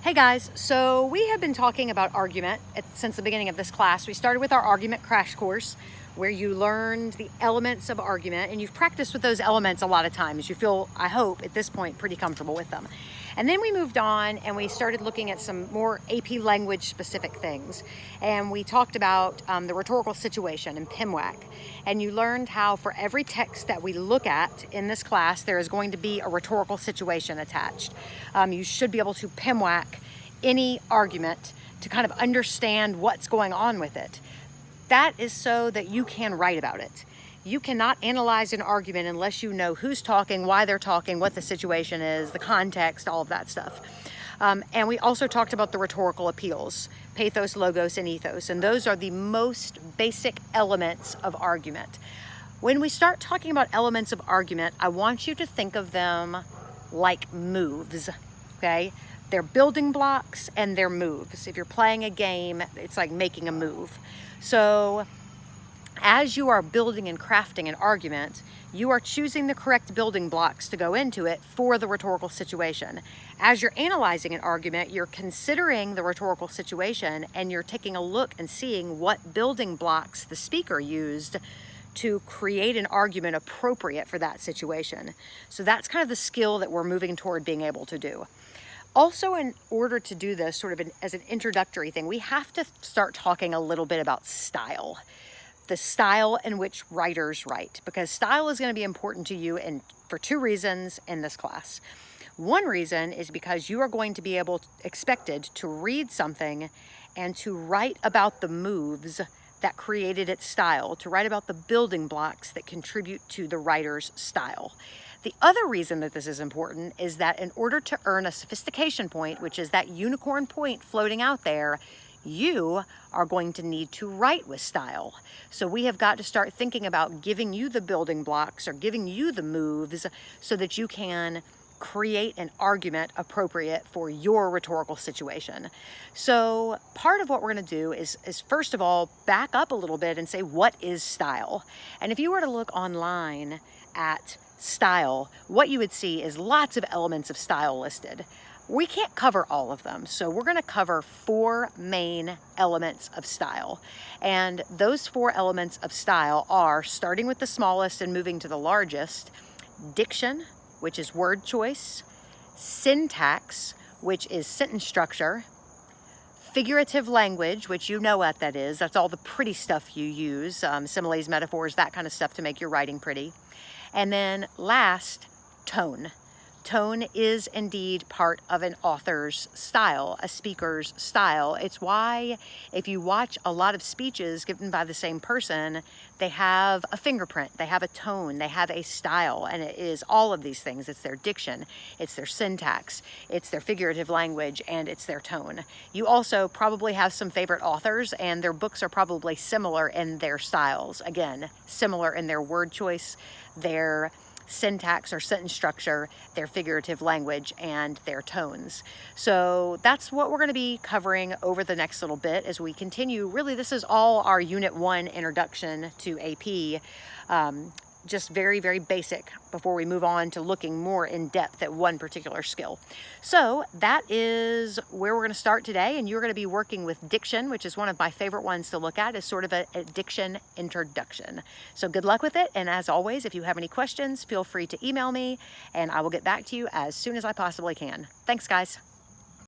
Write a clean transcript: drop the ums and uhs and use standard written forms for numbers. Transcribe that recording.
Hey guys, so we have been talking about argument since the beginning of this class. We started with our argument crash course where you learned the elements of argument and you've practiced with those elements a lot of times. You feel, I hope, at this point pretty comfortable with them. And then we moved on and we started looking at some more AP language specific things. And we talked about the rhetorical situation in PIMWAC. And you learned how for every text that we look at in this class, there is going to be a rhetorical situation attached. You should be able to PIMWAC any argument to kind of understand what's going on with it. That is so that you can write about it. You cannot analyze an argument unless you know who's talking, why they're talking, what the situation is, the context, all of that stuff. And we also talked about the rhetorical appeals, pathos, logos, and ethos. And those are the most basic elements of argument. When we start talking about elements of argument, I want you to think of them like moves, okay? They're building blocks and they're moves. If you're playing a game, it's like making a move. So as you are building and crafting an argument, you are choosing the correct building blocks to go into it for the rhetorical situation. As you're analyzing an argument, you're considering the rhetorical situation and you're taking a look and seeing what building blocks the speaker used to create an argument appropriate for that situation. So that's kind of the skill that we're moving toward being able to do. Also, in order to do this sort of as an introductory thing, we have to start talking a little bit about style. The style in which writers write, because style is going to be important to you for two reasons in this class. One reason is because you are going to be expected to read something and to write about the moves that created its style, to write about the building blocks that contribute to the writer's style. The other reason that this is important is that in order to earn a sophistication point, which is that unicorn point floating out there, you are going to need to write with style. So we have got to start thinking about giving you the building blocks or giving you the moves so that you can create an argument appropriate for your rhetorical situation. So part of what we're going to do is first of all, back up a little bit and say, what is style? And if you were to look online at style, what you would see is lots of elements of style listed. We can't cover all of them, so we're going to cover 4 main elements of style. And those 4 elements of style are, starting with the smallest and moving to the largest, diction, which is word choice, syntax, which is sentence structure, figurative language, which you know what that is. That's all the pretty stuff you use, similes, metaphors, that kind of stuff to make your writing pretty. And then last, tone. Tone is indeed part of an author's style, a speaker's style. It's why if you watch a lot of speeches given by the same person, they have a fingerprint, they have a tone, they have a style, and it is all of these things. It's their diction, it's their syntax, it's their figurative language, and it's their tone. You also probably have some favorite authors, and their books are probably similar in their styles. Again, similar in their word choice, their syntax or sentence structure, their figurative language, and their tones. So that's what we're going to be covering over the next little bit as we continue. Really, this is all our Unit 1 introduction to AP. Just very, very basic before we move on to looking more in depth at one particular skill. So that is where we're going to start today, and you're going to be working with diction, which is one of my favorite ones to look at, is sort of a diction introduction. So good luck with it, and as always, if you have any questions, feel free to email me, and I will get back to you as soon as I possibly can. Thanks, guys.